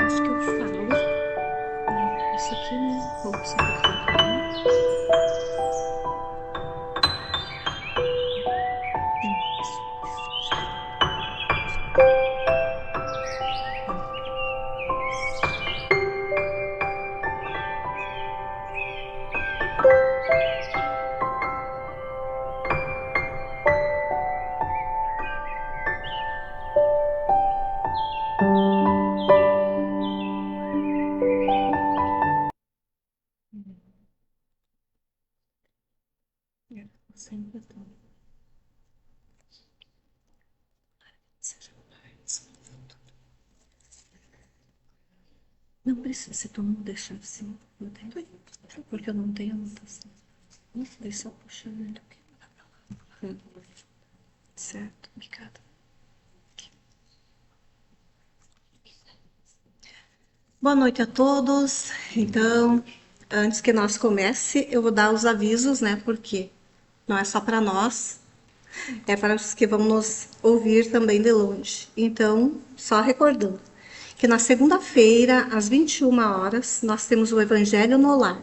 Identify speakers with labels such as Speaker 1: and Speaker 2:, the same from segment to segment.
Speaker 1: Acho que eu falo, né? Isso aqui não ouço um pouquinho pra mim. Isso. Sempre tô. Não precisa, se tu não deixar assim, eu tenho, porque eu não tenho anotação. Deixa eu puxar ele aqui. Certo, obrigada. Boa noite a todos. Então, antes que nós comece, eu vou dar os avisos, né? Porque não é só para nós, é para os que vão nos ouvir também de longe. Então, só recordando que na segunda-feira, às 21 horas, nós temos o Evangelho no Lar.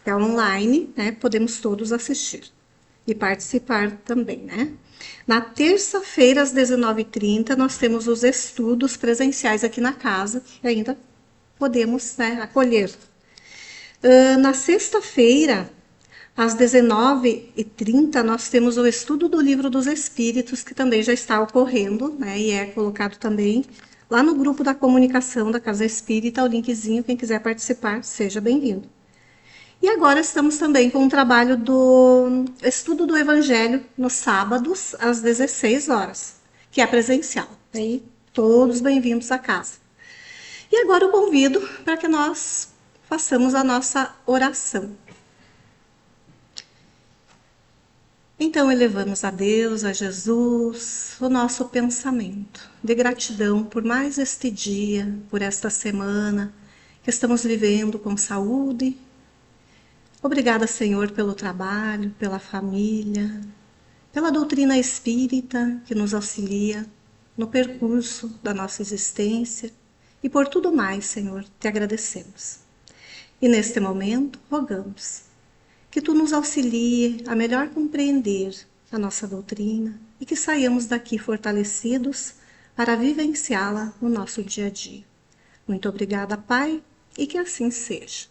Speaker 1: É online, né? Podemos todos assistir e participar também, né? Na terça-feira, às 19h30, nós temos os estudos presenciais aqui na casa, que ainda podemos, né, acolher. Na sexta-feira, às 19h30, nós temos o estudo do Livro dos Espíritos, que também já está ocorrendo, né, e é colocado também lá no grupo da comunicação da Casa Espírita, o linkzinho, quem quiser participar, seja bem-vindo. E agora estamos também com o trabalho do estudo do Evangelho nos sábados, às 16 horas, que é presencial. Aí, todos bem-vindos à casa. E agora eu convido para que nós façamos a nossa oração. Então, elevamos a Deus, a Jesus, o nosso pensamento de gratidão por mais este dia, por esta semana que estamos vivendo com saúde. Obrigada, Senhor, pelo trabalho, pela família, pela doutrina espírita que nos auxilia no percurso da nossa existência e por tudo mais, Senhor, te agradecemos. E neste momento, rogamos que tu nos auxilie a melhor compreender a nossa doutrina e que saiamos daqui fortalecidos para vivenciá-la no nosso dia a dia. Muito obrigada, Pai, e que assim seja.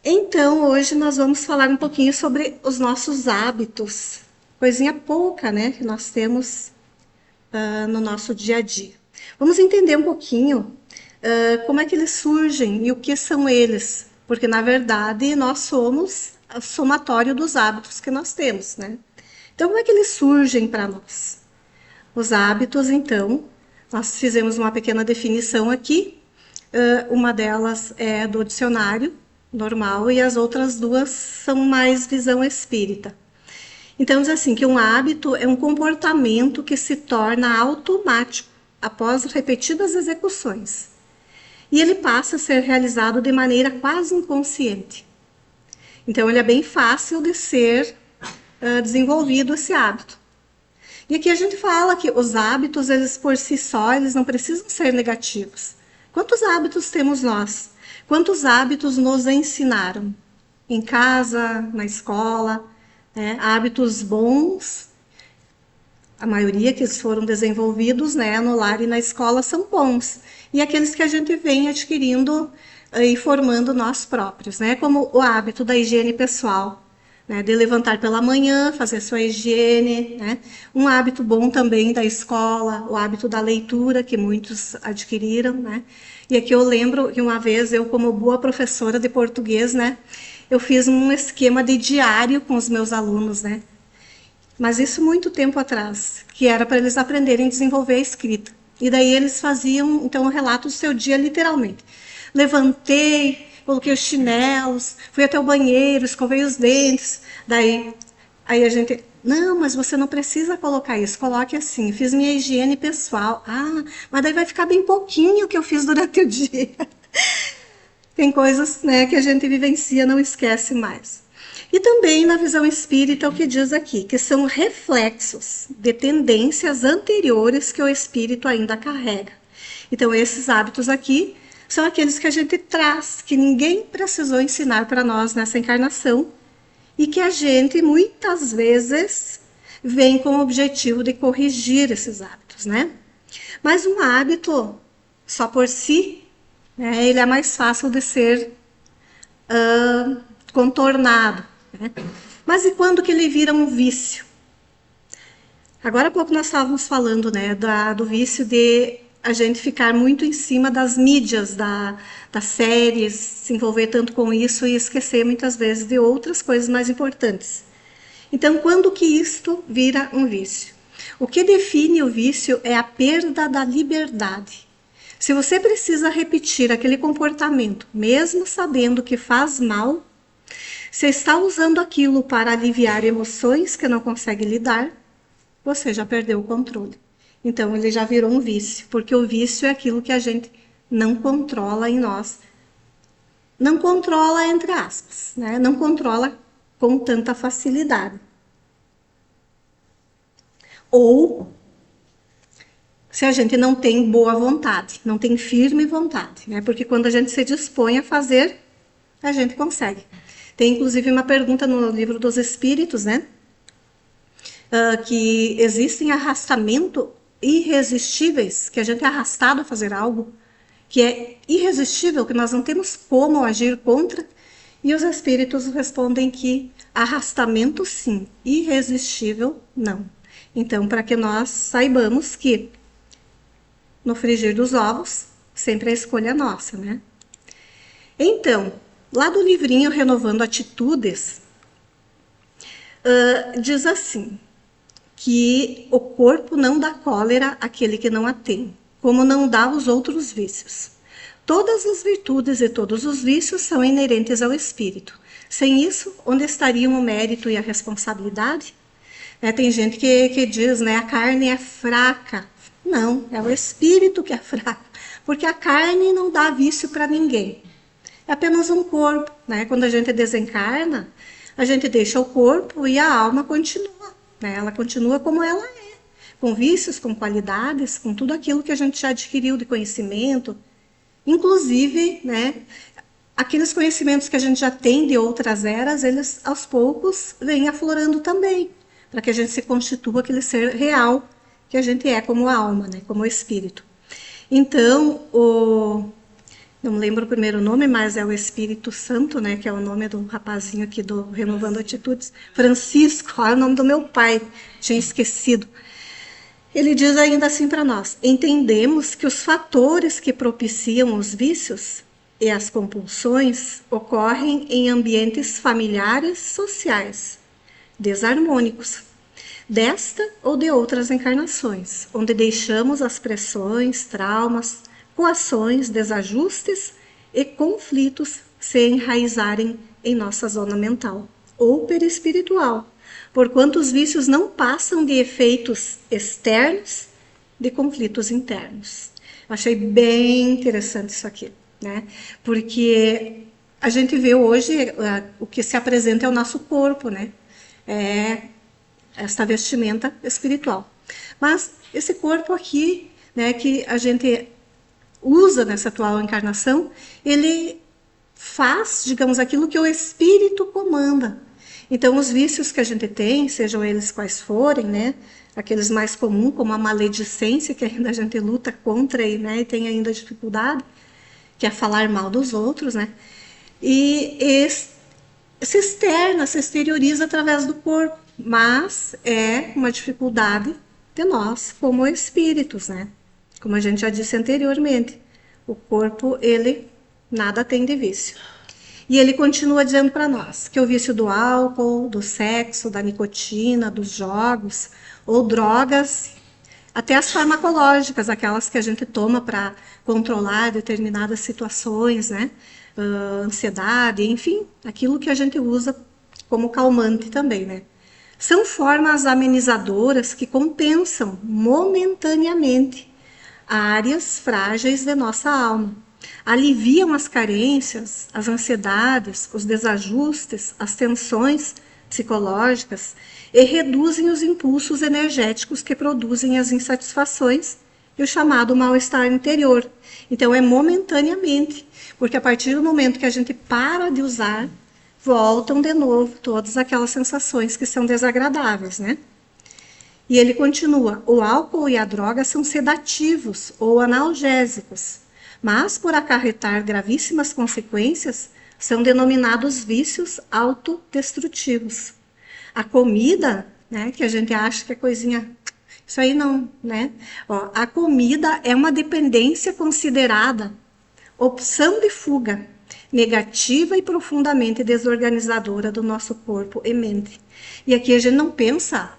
Speaker 1: Então, hoje nós vamos falar um pouquinho sobre os nossos hábitos, coisinha pouca, né, que nós temos no nosso dia a dia. Vamos entender um pouquinho como é que eles surgem e o que são eles, porque na verdade nós somos o somatório dos hábitos que nós temos, né? Então, como é que eles surgem para nós? Os hábitos, então, nós fizemos uma pequena definição aqui. Uma delas é do dicionário normal e as outras duas são mais visão espírita. Então, diz assim, que um hábito é um comportamento que se torna automático após repetidas execuções. E ele passa a ser realizado de maneira quase inconsciente. Então, ele é bem fácil de ser desenvolvido esse hábito. E aqui a gente fala que os hábitos, eles por si só, eles não precisam ser negativos. Quantos hábitos temos nós? Quantos hábitos nos ensinaram? Em casa, na escola, né? Hábitos bons, a maioria que foram desenvolvidos, né, no lar e na escola são bons. E aqueles que a gente vem adquirindo e formando nós próprios, né? Como o hábito da higiene pessoal, né? De levantar pela manhã, fazer sua higiene, né? Um hábito bom também da escola, o hábito da leitura, que muitos adquiriram, né? E aqui eu lembro que uma vez eu, como boa professora de português, né, eu fiz um esquema de diário com os meus alunos, né? Mas isso muito tempo atrás, que era para eles aprenderem a desenvolver a escrita. E daí eles faziam, então, o relato do seu dia literalmente. Levantei, coloquei os chinelos, fui até o banheiro, escovei os dentes. Daí aí a gente, não, mas você não precisa colocar isso, coloque assim, fiz minha higiene pessoal. Ah, mas daí vai ficar bem pouquinho que eu fiz durante o dia. Tem coisas, né, que a gente vivencia, não esquece mais. E também na visão espírita, o que diz aqui, que são reflexos de tendências anteriores que o espírito ainda carrega. Então, esses hábitos aqui são aqueles que a gente traz, que ninguém precisou ensinar para nós nessa encarnação, e que a gente, muitas vezes, vem com o objetivo de corrigir esses hábitos, né? Mas um hábito, só por si, né, ele é mais fácil de ser contornado. Né? Mas e quando que ele vira um vício? Agora há pouco nós estávamos falando, né, do vício de a gente ficar muito em cima das mídias, das séries, se envolver tanto com isso e esquecer muitas vezes de outras coisas mais importantes. Então, quando que isto vira um vício? O que define o vício é a perda da liberdade. Se você precisa repetir aquele comportamento, mesmo sabendo que faz mal, você está usando aquilo para aliviar emoções que não consegue lidar, você já perdeu o controle. Então, ele já virou um vício, porque o vício é aquilo que a gente não controla em nós. Não controla, entre aspas, né? Não controla com tanta facilidade. Ou se a gente não tem boa vontade, não tem firme vontade, né? Porque quando a gente se dispõe a fazer, a gente consegue. Tem inclusive uma pergunta no Livro dos Espíritos, né? Que existem arrastamentos irresistíveis, que a gente é arrastado a fazer algo que é irresistível, que nós não temos como agir contra, e os espíritos respondem que arrastamento sim, irresistível não. Então, para que nós saibamos que no frigir dos ovos, sempre a escolha é nossa, né? Então, lá do livrinho Renovando Atitudes, diz assim, que o corpo não dá cólera àquele que não a tem, como não dá os outros vícios. Todas as virtudes e todos os vícios são inerentes ao espírito. Sem isso, onde estariam o mérito e a responsabilidade? Tem gente que diz, né, a carne é fraca. Não, é o espírito que é fraco, porque a carne não dá vício para ninguém. É apenas um corpo, né? Quando a gente desencarna, a gente deixa o corpo e a alma continua, né? Ela continua como ela é, com vícios, com qualidades, com tudo aquilo que a gente já adquiriu de conhecimento, inclusive, né, aqueles conhecimentos que a gente já tem de outras eras, eles aos poucos vêm aflorando também, para que a gente se constitua aquele ser real que a gente é como alma, né, como espírito. Então, não lembro o primeiro nome, mas é o Espírito Santo, né, que é o nome do rapazinho aqui do Renovando Atitudes, Francisco, olha o nome do meu pai, tinha esquecido. Ele diz ainda assim para nós, entendemos que os fatores que propiciam os vícios e as compulsões ocorrem em ambientes familiares sociais, desarmônicos, desta ou de outras encarnações, onde deixamos as pressões, traumas, coações, desajustes e conflitos se enraizarem em nossa zona mental ou perispiritual, porquanto os vícios não passam de efeitos externos de conflitos internos. Eu achei bem interessante isso aqui, né? Porque a gente vê hoje o que se apresenta é o nosso corpo, né? É esta vestimenta espiritual. Mas esse corpo aqui, né, que a gente usa nessa atual encarnação, ele faz, digamos, aquilo que o espírito comanda. Então, os vícios que a gente tem, sejam eles quais forem, né, aqueles mais comuns, como a maledicência, que ainda a gente luta contra e, né, e tem ainda dificuldade, que é falar mal dos outros, né, e se externa, se exterioriza através do corpo, mas é uma dificuldade de nós, como espíritos, né, como a gente já disse anteriormente. O corpo, ele nada tem de vício. E ele continua dizendo para nós que o vício do álcool, do sexo, da nicotina, dos jogos ou drogas Até as farmacológicas, aquelas que a gente toma para controlar determinadas situações, né? Ansiedade, enfim, aquilo que a gente usa como calmante também, né? São formas amenizadoras que compensam momentaneamente áreas frágeis de nossa alma. Aliviam as carências, as ansiedades, os desajustes, as tensões psicológicas e reduzem os impulsos energéticos que produzem as insatisfações e o chamado mal-estar interior. Então, é momentaneamente, porque a partir do momento que a gente para de usar, voltam de novo todas aquelas sensações que são desagradáveis, né? E ele continua: o álcool e a droga são sedativos ou analgésicos, mas por acarretar gravíssimas consequências, são denominados vícios autodestrutivos. A comida, né, que a gente acha que é coisinha, isso aí não, né? Ó, a comida é uma dependência considerada opção de fuga, negativa e profundamente desorganizadora do nosso corpo e mente. E aqui a gente não pensa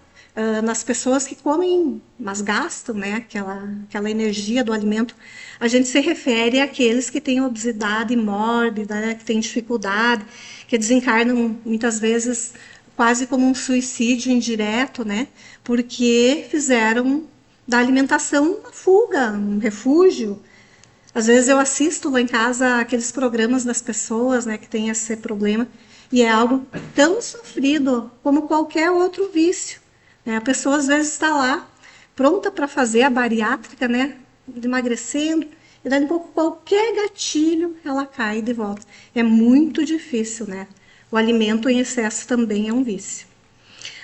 Speaker 1: nas pessoas que comem, mas gastam, né, aquela energia do alimento. A gente se refere àqueles que têm obesidade mórbida, né, que têm dificuldade, que desencarnam muitas vezes quase como um suicídio indireto, né, porque fizeram da alimentação uma fuga, um refúgio. Às vezes eu assisto lá em casa aqueles programas das pessoas, né, que têm esse problema, e é algo tão sofrido como qualquer outro vício, né? A pessoa às vezes está lá, pronta para fazer a bariátrica, né, emagrecendo, e daí um pouco qualquer gatilho ela cai de volta. É muito difícil, né? O alimento em excesso também é um vício.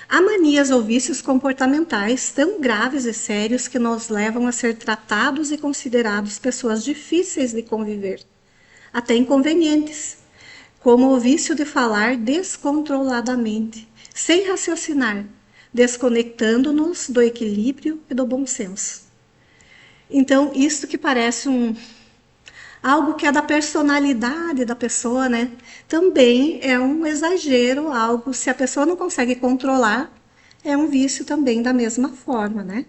Speaker 1: Há manias ou vícios comportamentais tão graves e sérios que nos levam a ser tratados e considerados pessoas difíceis de conviver, até inconvenientes, como o vício de falar descontroladamente, sem raciocinar, desconectando-nos do equilíbrio e do bom senso. Então, isso que parece algo que é da personalidade da pessoa, né? Também é um exagero, algo, se a pessoa não consegue controlar, é um vício também da mesma forma, né?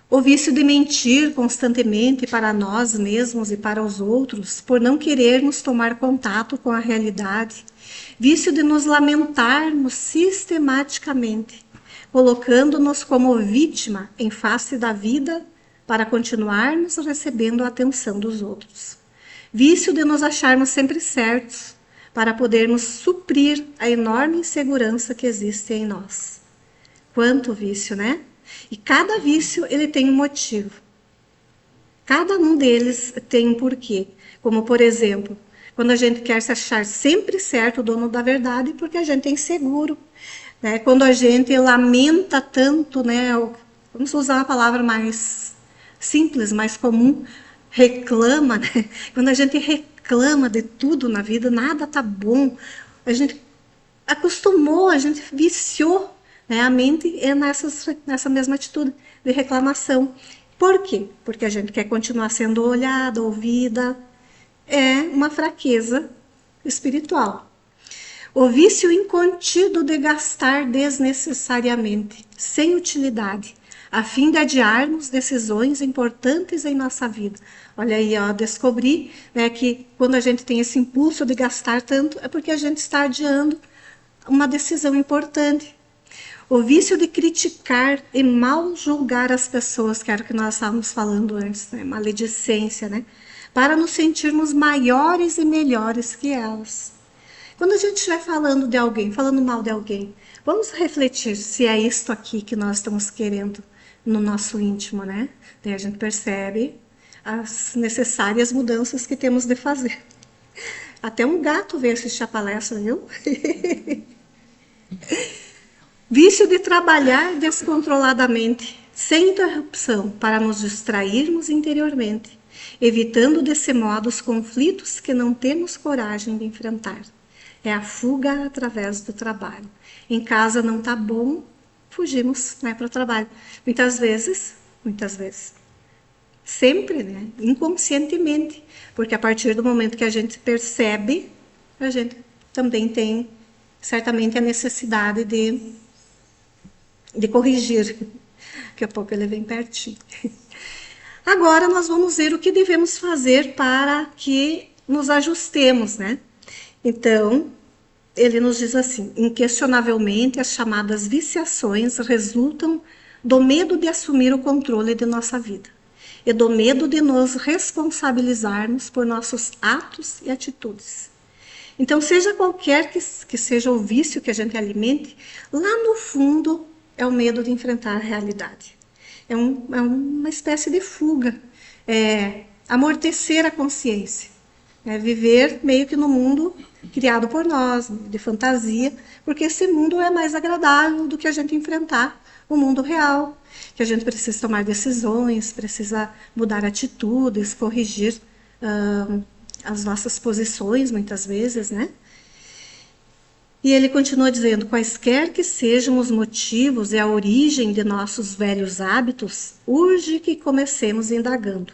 Speaker 1: O vício de mentir constantemente para nós mesmos e para os outros, por não querermos tomar contato com a realidade. Vício de nos lamentarmos sistematicamente, colocando-nos como vítima em face da vida para continuarmos recebendo a atenção dos outros. Vício de nos acharmos sempre certos, para podermos suprir a enorme insegurança que existe em nós. Quanto vício, né? E cada vício ele tem um motivo. Cada um deles tem um porquê. Como, por exemplo, quando a gente quer se achar sempre certo, o dono da verdade, porque a gente é inseguro. Né? Quando a gente lamenta tanto, né? Vamos usar uma palavra mais simples, mais comum, reclama, né? Quando a gente reclama de tudo na vida, nada tá bom, a gente acostumou, a gente viciou, né? A mente é nessa mesma atitude de reclamação. Por quê? Porque a gente quer continuar sendo olhada, ouvida. É uma fraqueza espiritual. O vício incontido de gastar desnecessariamente, sem utilidade, a fim de adiarmos decisões importantes em nossa vida. Olha aí, ó, descobri, né, que quando a gente tem esse impulso de gastar tanto, é porque a gente está adiando uma decisão importante. O vício de criticar e mal julgar as pessoas, que era o que nós estávamos falando antes, né, maledicência, né, para nos sentirmos maiores e melhores que elas. Quando a gente estiver falando de alguém, falando mal de alguém, vamos refletir se é isto aqui que nós estamos querendo no nosso íntimo, né? Daí a gente percebe as necessárias mudanças que temos de fazer. Até um gato veio assistir a palestra, viu? Vício de trabalhar descontroladamente, sem interrupção, para nos distrairmos interiormente, evitando desse modo os conflitos que não temos coragem de enfrentar. É a fuga através do trabalho. Em casa não está bom, fugimos, né, para o trabalho. Muitas vezes, sempre, né, inconscientemente, porque a partir do momento que a gente percebe, a gente também tem certamente a necessidade de corrigir. Daqui a pouco ele vem pertinho. Agora nós vamos ver o que devemos fazer para que nos ajustemos, né? Então, ele nos diz assim: inquestionavelmente, as chamadas viciações resultam do medo de assumir o controle de nossa vida e do medo de nos responsabilizarmos por nossos atos e atitudes. Então, seja qualquer que seja o vício que a gente alimente, lá no fundo é o medo de enfrentar a realidade. É uma espécie de fuga, é amortecer a consciência, é viver meio que no mundo criado por nós, de fantasia, porque esse mundo é mais agradável do que a gente enfrentar o mundo real, que a gente precisa tomar decisões, precisa mudar atitudes, corrigir as nossas posições, muitas vezes, né? E ele continua dizendo: quaisquer que sejam os motivos e a origem de nossos velhos hábitos, urge que comecemos indagando.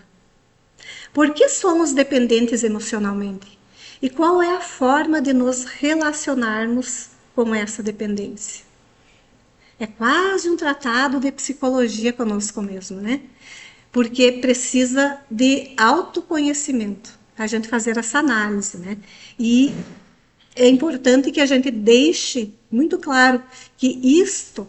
Speaker 1: Por que somos dependentes emocionalmente? E qual é a forma de nos relacionarmos com essa dependência? É quase um tratado de psicologia conosco mesmo, né? Porque precisa de autoconhecimento, a gente fazer essa análise, né? E é importante que a gente deixe muito claro que isto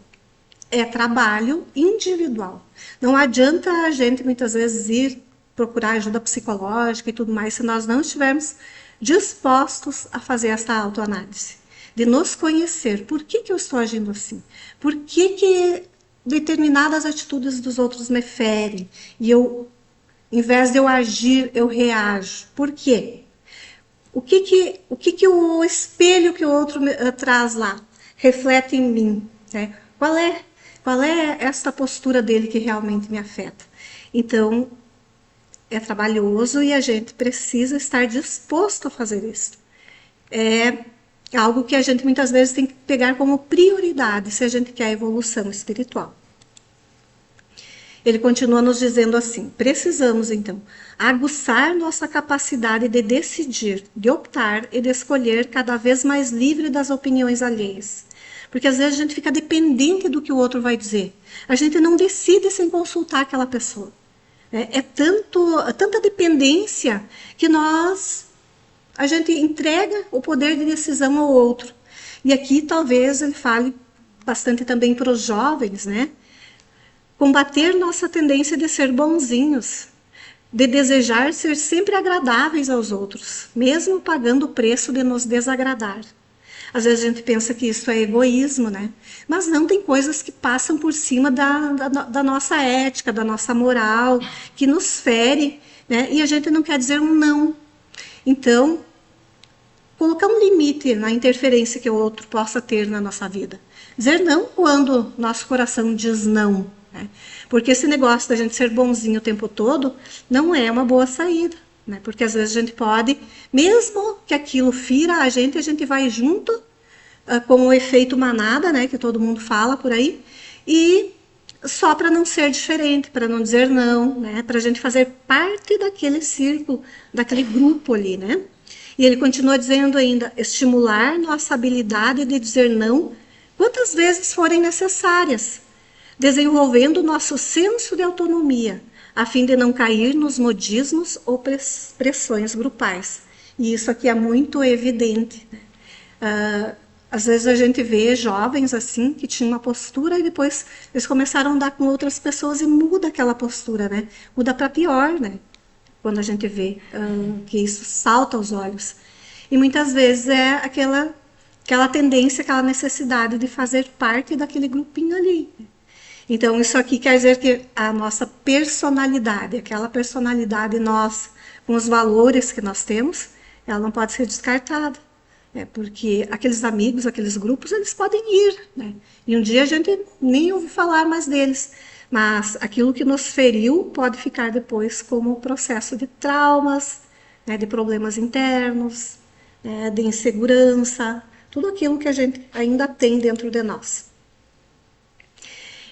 Speaker 1: é trabalho individual. Não adianta a gente muitas vezes ir procurar ajuda psicológica e tudo mais se nós não estivermos dispostos a fazer essa autoanálise, de nos conhecer. Por que eu estou agindo assim? Por que determinadas atitudes dos outros me ferem? E eu, em vez de eu agir, eu reajo. Por quê? O que o espelho que o outro traz lá reflete em mim? Né? Qual é essa postura dele que realmente me afeta? Então, é trabalhoso e a gente precisa estar disposto a fazer isso. É algo que a gente muitas vezes tem que pegar como prioridade se a gente quer a evolução espiritual. Ele continua nos dizendo assim: precisamos, então, aguçar nossa capacidade de decidir, de optar e de escolher cada vez mais livre das opiniões alheias. Porque às vezes a gente fica dependente do que o outro vai dizer. A gente não decide sem consultar aquela pessoa. É tanta dependência que a gente entrega o poder de decisão ao outro. E aqui talvez ele fale bastante também para os jovens, né? Combater nossa tendência de ser bonzinhos, de desejar ser sempre agradáveis aos outros, mesmo pagando o preço de nos desagradar. Às vezes a gente pensa que isso é egoísmo, né? Mas não, tem coisas que passam por cima da nossa ética, da nossa moral, que nos fere, né? E a gente não quer dizer um não. Então, colocar um limite na interferência que o outro possa ter na nossa vida. Dizer não quando nosso coração diz não. Né? Porque esse negócio da gente ser bonzinho o tempo todo não é uma boa saída. Né? Porque às vezes a gente pode, mesmo que aquilo fira a gente vai junto com o efeito manada, né, que todo mundo fala por aí, e só para não ser diferente, para não dizer não, né, para a gente fazer parte daquele círculo, daquele grupo ali, né? E ele continua dizendo ainda: estimular nossa habilidade de dizer não quantas vezes forem necessárias, desenvolvendo nosso senso de autonomia, a fim de não cair nos modismos ou pressões grupais. E isso aqui é muito evidente. Né? Às vezes a gente vê jovens assim, que tinham uma postura e depois eles começaram a andar com outras pessoas e muda aquela postura, né? Muda para pior, né? Quando a gente vê que isso salta aos olhos. E muitas vezes é aquela tendência, aquela necessidade de fazer parte daquele grupinho ali. Então, isso aqui quer dizer que a nossa personalidade, aquela personalidade nossa, com os valores que nós temos, ela não pode ser descartada. Porque aqueles amigos, aqueles grupos, eles podem ir. Né? E um dia a gente nem ouve falar mais deles. Mas aquilo que nos feriu pode ficar depois como processo de traumas, né, de problemas internos, né, de insegurança, tudo aquilo que a gente ainda tem dentro de nós.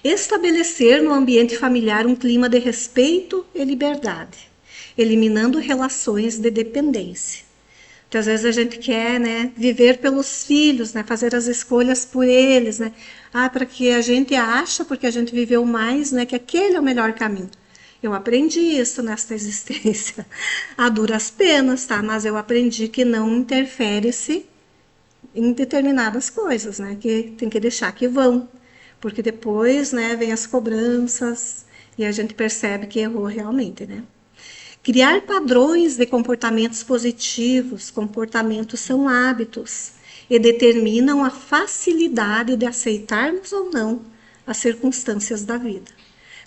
Speaker 1: Estabelecer no ambiente familiar um clima de respeito e liberdade, eliminando relações de dependência. Muitas vezes a gente quer, né, viver pelos filhos, né, fazer as escolhas por eles, né? Para que a gente acha, porque a gente viveu mais, né, que aquele é o melhor caminho. Eu aprendi isso nesta existência, a duras penas, tá? Mas eu aprendi que não interfere-se em determinadas coisas, né? Que tem que deixar que vão, porque depois, né, vem as cobranças e a gente percebe que errou realmente, né? Criar padrões de comportamentos positivos. Comportamentos são hábitos e determinam a facilidade de aceitarmos ou não as circunstâncias da vida.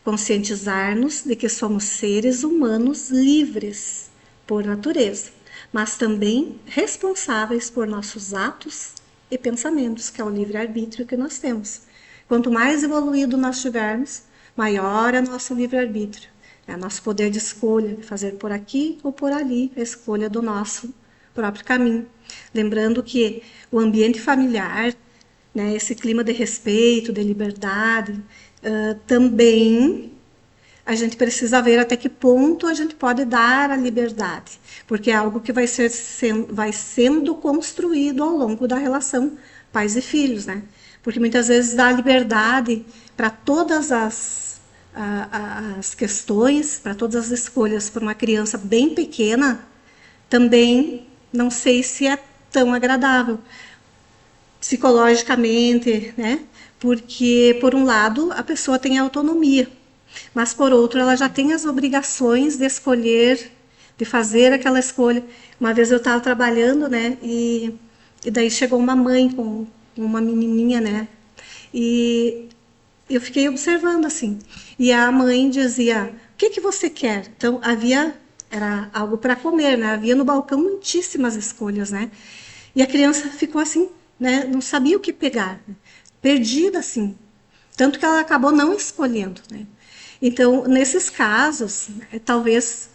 Speaker 1: Conscientizar-nos de que somos seres humanos livres por natureza, mas também responsáveis por nossos atos e pensamentos, que é o livre-arbítrio que nós temos. Quanto mais evoluído nós estivermos, maior é nosso livre-arbítrio. É nosso poder de escolha, fazer por aqui ou por ali, a escolha do nosso próprio caminho. Lembrando que o ambiente familiar, né, esse clima de respeito, de liberdade, também a gente precisa ver até que ponto a gente pode dar a liberdade, porque é algo que vai sendo construído ao longo da relação pais e filhos, né? Porque muitas vezes dá liberdade para todas as questões, para todas as escolhas para uma criança bem pequena, também não sei se é tão agradável psicologicamente, né? Porque, por um lado, a pessoa tem autonomia, mas, por outro, ela já tem as obrigações de escolher, de fazer aquela escolha. Uma vez eu estava trabalhando, né? E daí chegou uma mãe com uma menininha, né? E eu fiquei observando assim. E a mãe dizia: o que você quer? Então, era algo para comer, né? Havia no balcão muitíssimas escolhas, né? E a criança ficou assim, né? Não sabia o que pegar, né? Perdida assim. Tanto que ela acabou não escolhendo, né? Então, nesses casos, talvez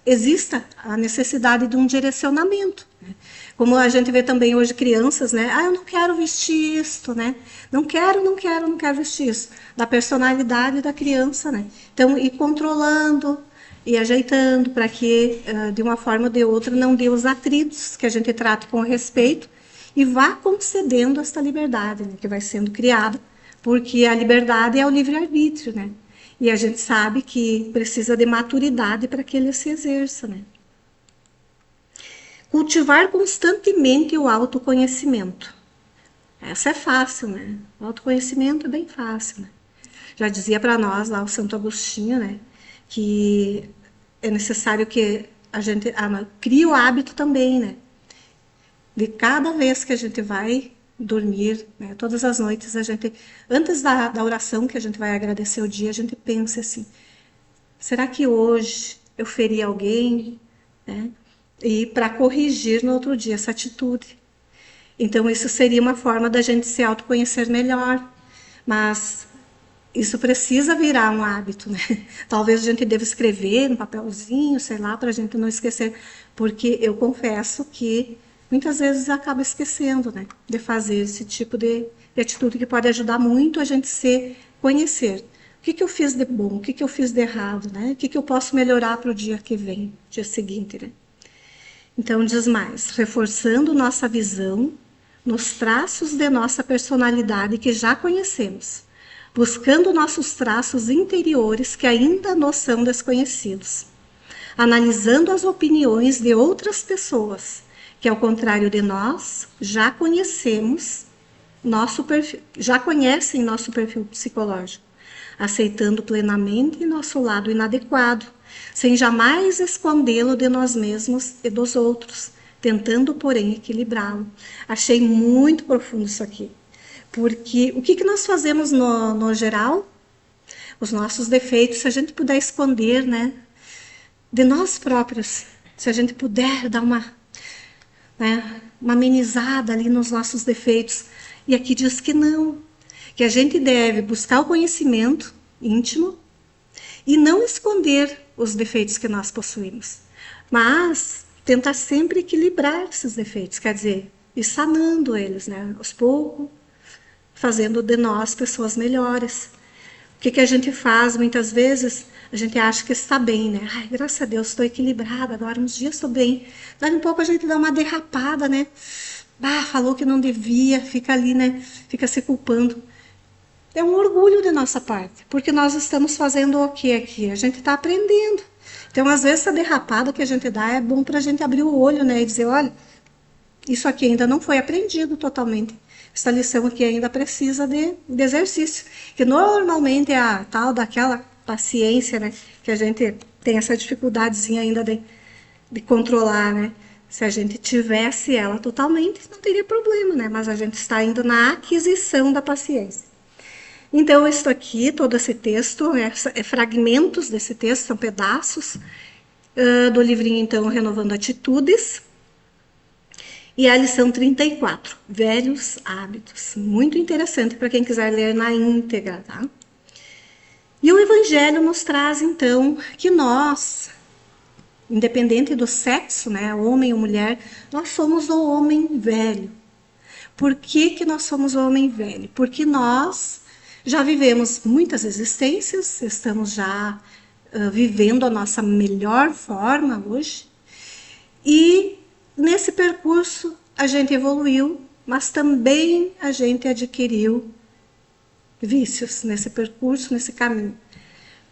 Speaker 1: exista a necessidade de um direcionamento, né? Como a gente vê também hoje crianças, né? Eu não quero vestir isto, né? Não quero vestir isso. Da personalidade da criança, né? Então, ir controlando e ajeitando para que, de uma forma ou de outra, não dê os atritos, que a gente trate com respeito e vá concedendo esta liberdade, né, que vai sendo criada, porque a liberdade é o livre-arbítrio, né? E a gente sabe que precisa de maturidade para que ele se exerça, né? Cultivar constantemente o autoconhecimento. Essa é fácil, né? O autoconhecimento é bem fácil, né? Já dizia para nós lá o Santo Agostinho, né, que é necessário que a gente crie o hábito também, né? De cada vez que a gente vai dormir, né, todas as noites, a gente, antes da oração que a gente vai agradecer o dia, a gente pensa assim: será que hoje eu feri alguém, né? E para corrigir no outro dia essa atitude. Então, isso seria uma forma da gente se autoconhecer melhor. Mas isso precisa virar um hábito, né? Talvez a gente deva escrever no papelzinho, sei lá, para a gente não esquecer. Porque eu confesso que muitas vezes acaba esquecendo, né? De fazer esse tipo de atitude que pode ajudar muito a gente se conhecer. O que eu fiz de bom? O que eu fiz de errado, né? O que eu posso melhorar para o dia que vem, dia seguinte, né? Então, diz mais: reforçando nossa visão nos traços de nossa personalidade que já conhecemos, buscando nossos traços interiores que ainda nos são desconhecidos, analisando as opiniões de outras pessoas que, ao contrário de nós, já conhecem nosso perfil psicológico, aceitando plenamente nosso lado inadequado, sem jamais escondê-lo de nós mesmos e dos outros, tentando, porém, equilibrá-lo. Achei muito profundo isso aqui, porque o que nós fazemos no geral? Os nossos defeitos, se a gente puder esconder, né, de nós próprios, se a gente puder dar uma amenizada ali nos nossos defeitos. E aqui diz que não, que a gente deve buscar o conhecimento íntimo e não esconder os defeitos que nós possuímos, mas tentar sempre equilibrar esses defeitos, quer dizer, ir sanando eles, né, aos poucos, fazendo de nós pessoas melhores. O que a gente faz muitas vezes? a gente acha que está bem, né? Ai, graças a Deus, estou equilibrada, agora uns dias estou bem. Daí um pouco a gente dá uma derrapada, né? Bah, falou que não devia, fica ali, né? Fica se culpando. É um orgulho de nossa parte, porque nós estamos fazendo o que aqui? A gente está aprendendo. Então, às vezes, essa derrapada que a gente dá é bom para a gente abrir o olho, né? E dizer, olha, isso aqui ainda não foi aprendido totalmente. Essa lição aqui ainda precisa de exercício. Que normalmente é a tal daquela paciência, né? Que a gente tem essa dificuldadezinha ainda de controlar, né? Se a gente tivesse ela totalmente, não teria problema, né? Mas a gente está indo na aquisição da paciência. Então, isso aqui, todo esse texto, é fragmentos desse texto, são pedaços do livrinho, então, Renovando Atitudes. E a lição 34, Velhos Hábitos. Muito interessante para quem quiser ler na íntegra, tá? E o Evangelho nos traz, então, que nós, independente do sexo, né, homem ou mulher, nós somos o homem velho. Por que nós somos o homem velho? Porque nós já vivemos muitas existências, estamos já vivendo a nossa melhor forma hoje. E nesse percurso a gente evoluiu, mas também a gente adquiriu vícios nesse percurso, nesse caminho.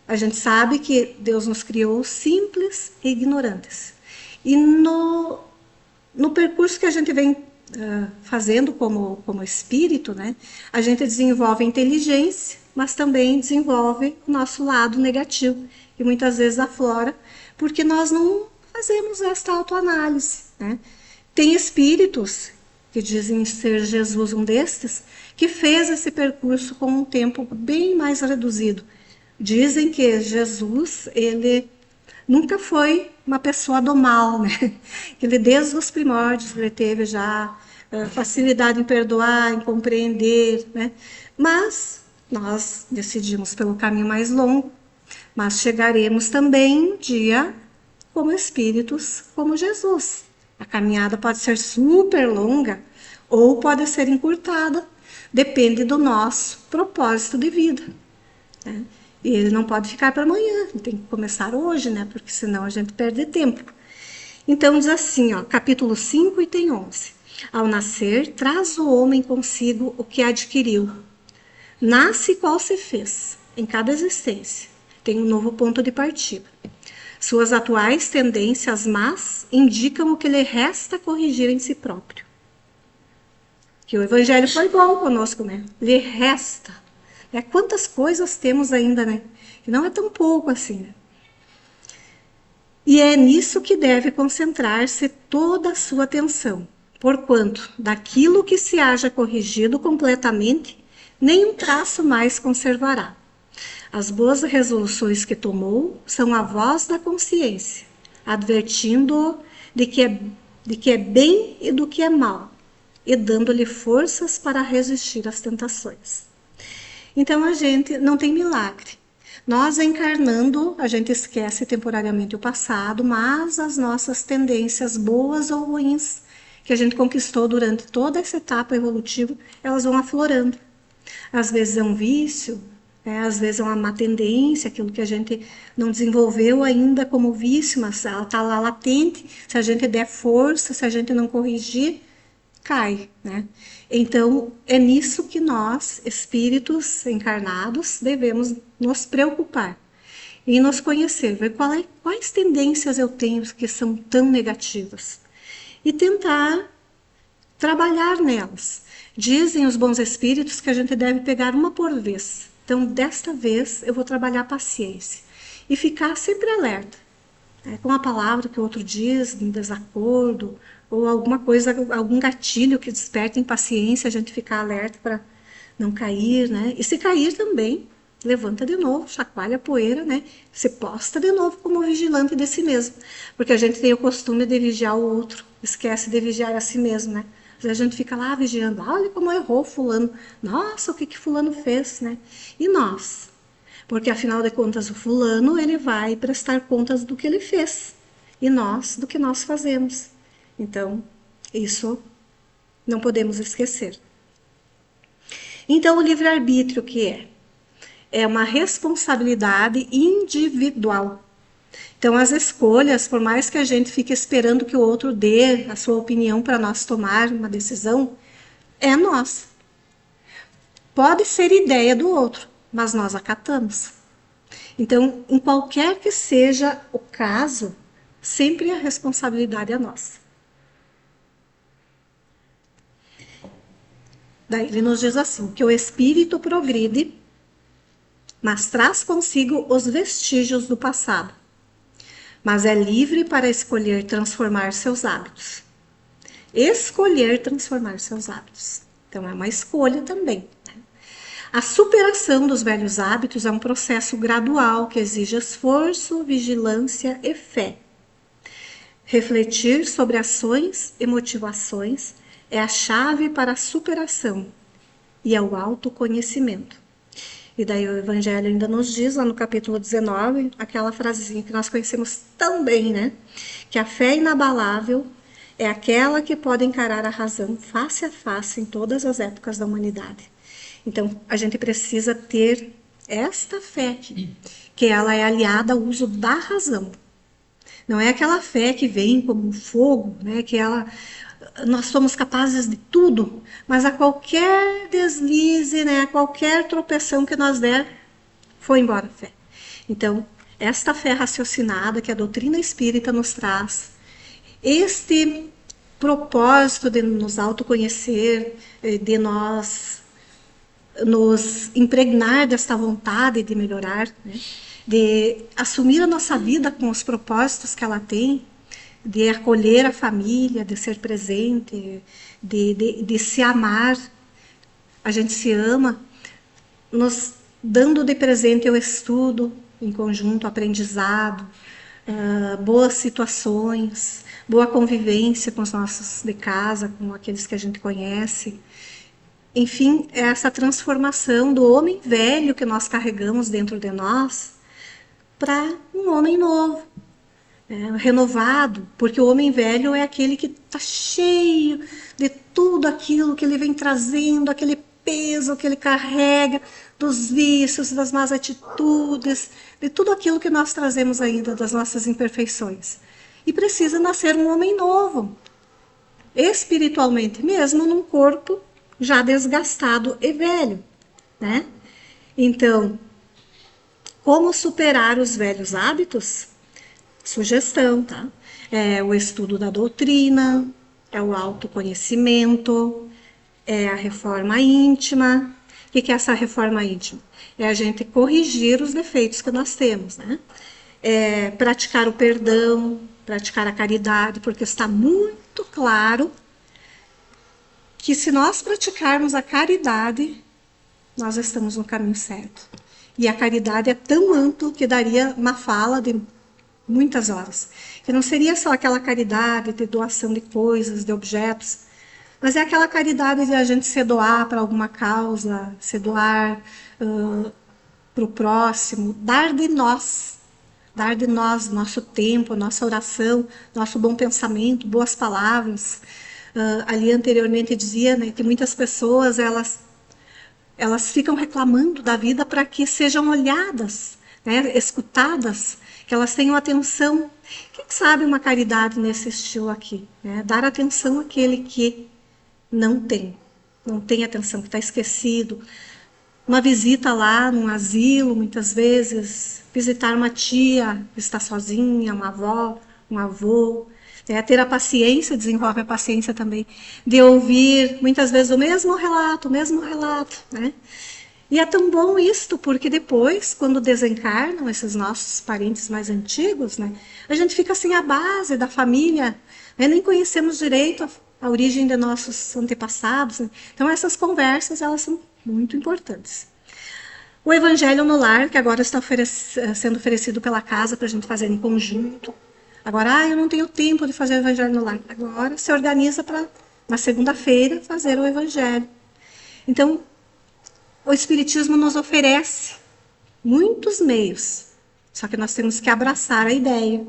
Speaker 1: A gente sabe que Deus nos criou simples e ignorantes. E no percurso que a gente vem fazendo como espírito, né, a gente desenvolve inteligência, mas também desenvolve o nosso lado negativo, que muitas vezes aflora, porque nós não fazemos esta autoanálise, né? Tem espíritos que dizem ser Jesus um destes, que fez esse percurso com um tempo bem mais reduzido. Dizem que Jesus, ele nunca foi uma pessoa do mal, né? Ele desde os primórdios ele teve já facilidade em perdoar, em compreender, né? Mas nós decidimos pelo caminho mais longo, mas chegaremos também um dia como espíritos, como Jesus. A caminhada pode ser super longa ou pode ser encurtada, depende do nosso propósito de vida, né? E ele não pode ficar para amanhã, tem que começar hoje, né? Porque senão a gente perde tempo. Então diz assim, ó, capítulo 5, item 11. Ao nascer, traz o homem consigo o que adquiriu. Nasce qual se fez, em cada existência. Tem um novo ponto de partida. Suas atuais tendências más indicam o que lhe resta corrigir em si próprio. Que o evangelho foi bom conosco, né? Lhe resta. Quantas coisas temos ainda, né? E não é tão pouco assim, né? E é nisso que deve concentrar-se toda a sua atenção, porquanto daquilo que se haja corrigido completamente, nenhum traço mais conservará. As boas resoluções que tomou são a voz da consciência, advertindo-o de que é bem e do que é mal, e dando-lhe forças para resistir às tentações. Então a gente não tem milagre. Nós encarnando, a gente esquece temporariamente o passado, mas as nossas tendências boas ou ruins que a gente conquistou durante toda essa etapa evolutiva, elas vão aflorando. Às vezes é um vício, às vezes é uma má tendência, aquilo que a gente não desenvolveu ainda como vício, mas ela está lá latente. Se a gente der força, se a gente não corrigir, cai, né? Então, é nisso que nós, espíritos encarnados, devemos nos preocupar e nos conhecer, ver quais tendências eu tenho que são tão negativas e tentar trabalhar nelas. Dizem os bons espíritos que a gente deve pegar uma por vez. Então, desta vez, eu vou trabalhar a paciência e ficar sempre alerta, com a palavra que o outro diz, em desacordo, ou alguma coisa, algum gatilho que desperte impaciência, a gente ficar alerta para não cair, né? E se cair também, levanta de novo, chacoalha a poeira, né? Se posta de novo como vigilante de si mesmo. Porque a gente tem o costume de vigiar o outro, esquece de vigiar a si mesmo, né? Às vezes a gente fica lá vigiando, olha como errou fulano, nossa, o que fulano fez, né? E nós? Porque afinal de contas o fulano, ele vai prestar contas do que ele fez. E nós, do que nós fazemos. Então, isso não podemos esquecer. Então, o livre-arbítrio que é? é uma responsabilidade individual. Então, as escolhas, por mais que a gente fique esperando que o outro dê a sua opinião para nós tomar uma decisão, é nossa. Pode ser ideia do outro, mas nós acatamos. Então, em qualquer que seja o caso, sempre a responsabilidade é nossa. Daí ele nos diz assim, que o espírito progride, mas traz consigo os vestígios do passado, mas é livre para escolher transformar seus hábitos. Escolher transformar seus hábitos. Então, é uma escolha também. A superação dos velhos hábitos é um processo gradual que exige esforço, vigilância e fé. Refletir sobre ações e motivações é a chave para a superação e é o autoconhecimento. E daí o Evangelho ainda nos diz, lá no capítulo 19, aquela frasezinha que nós conhecemos tão bem, né? Que a fé inabalável é aquela que pode encarar a razão face a face em todas as épocas da humanidade. Então, a gente precisa ter esta fé, que ela é aliada ao uso da razão. Não é aquela fé que vem como um fogo, né? Que nós somos capazes de tudo, mas a qualquer deslize, né? A qualquer tropeção que nós der, foi embora a fé. Então, esta fé raciocinada que a doutrina espírita nos traz, este propósito de nos autoconhecer, de nós nos impregnar desta vontade de melhorar, né? De assumir a nossa vida com os propósitos que ela tem, de acolher a família, de ser presente, de se amar. A gente se ama, nos dando de presente o estudo em conjunto, aprendizado, boas situações, boa convivência com os nossos de casa, com aqueles que a gente conhece. Enfim, essa transformação do homem velho que nós carregamos dentro de nós para um homem novo, renovado, porque o homem velho é aquele que está cheio de tudo aquilo que ele vem trazendo, aquele peso que ele carrega, dos vícios, das más atitudes, de tudo aquilo que nós trazemos ainda das nossas imperfeições. E precisa nascer um homem novo, espiritualmente mesmo, num corpo já desgastado e velho, né? Então, como superar os velhos hábitos? Sugestão, tá? É o estudo da doutrina, é o autoconhecimento, é a reforma íntima. O que é essa reforma íntima? É a gente corrigir os defeitos que nós temos, né? É praticar o perdão, praticar a caridade, porque está muito claro que se nós praticarmos a caridade, nós estamos no caminho certo. E a caridade é tão amplo que daria uma fala de muitas horas. Que não seria só aquela caridade de doação de coisas, de objetos, mas é aquela caridade de a gente se doar para alguma causa, se doar para o próximo, dar de nós, nosso tempo, nossa oração, nosso bom pensamento, boas palavras. Ali anteriormente dizia, né, que muitas pessoas elas ficam reclamando da vida para que sejam olhadas, né, escutadas, que elas tenham atenção. Quem sabe uma caridade nesse estilo aqui, né? Dar atenção àquele que não tem atenção, que está esquecido. Uma visita lá num asilo, muitas vezes, visitar uma tia que está sozinha, uma avó, um avô. Ter a paciência, desenvolve a paciência também, de ouvir muitas vezes o mesmo relato, né? E é tão bom isto, porque depois, quando desencarnam esses nossos parentes mais antigos, né, a gente fica sem a base da família, né, nem conhecemos direito a origem de nossos antepassados. Né? Então essas conversas, elas são muito importantes. O Evangelho no Lar, que agora está sendo oferecido pela casa para a gente fazer em conjunto. Agora, eu não tenho tempo de fazer o Evangelho no Lar. Agora, se organiza para, na segunda-feira, fazer o Evangelho. Então, o Espiritismo nos oferece muitos meios, só que nós temos que abraçar a ideia.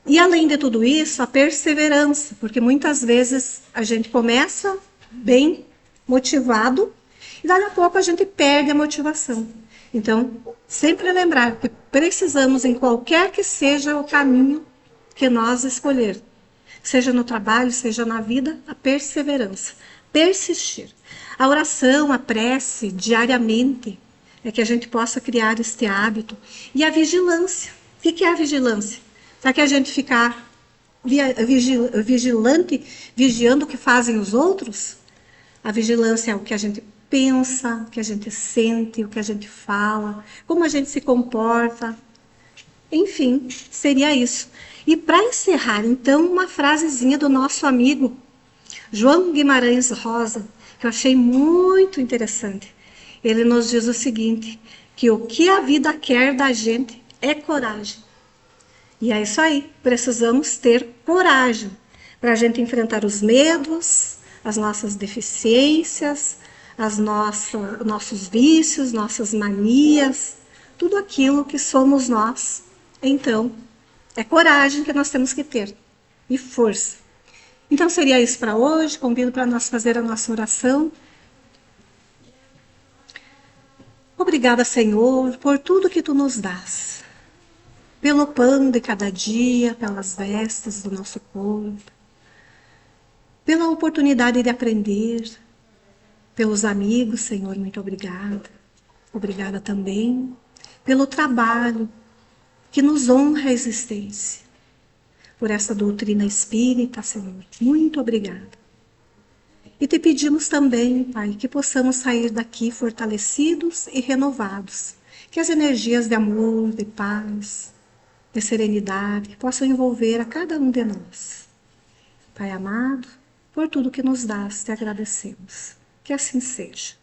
Speaker 1: E, além de tudo isso, a perseverança, porque muitas vezes a gente começa bem motivado e, daqui a pouco, a gente perde a motivação. Então, sempre lembrar que precisamos, em qualquer que seja o caminho que nós escolher, seja no trabalho, seja na vida, a perseverança, persistir. A oração, a prece, diariamente, é que a gente possa criar este hábito. E a vigilância. O que é a vigilância? Para que a gente ficar vigilante, vigiando o que fazem os outros? A vigilância é o que a gente pensa, o que a gente sente, o que a gente fala, como a gente se comporta. Enfim, seria isso. E para encerrar, então, uma frasezinha do nosso amigo João Guimarães Rosa, que eu achei muito interessante. Ele nos diz o seguinte, que o que a vida quer da gente é coragem. E é isso aí, precisamos ter coragem para a gente enfrentar os medos, as nossas deficiências, nossos vícios, nossas manias, tudo aquilo que somos nós. Então, é coragem que nós temos que ter e força. Então seria isso para hoje. Convido para nós fazer a nossa oração. Obrigada, Senhor, por tudo que tu nos dás. Pelo pão de cada dia, pelas vestes do nosso corpo, pela oportunidade de aprender, pelos amigos, Senhor, muito obrigada. Obrigada também pelo trabalho que nos honra a existência. Por essa doutrina espírita, Senhor, muito obrigada. E te pedimos também, Pai, que possamos sair daqui fortalecidos e renovados. Que as energias de amor, de paz, de serenidade possam envolver a cada um de nós. Pai amado, por tudo que nos dás, te agradecemos. Que assim seja.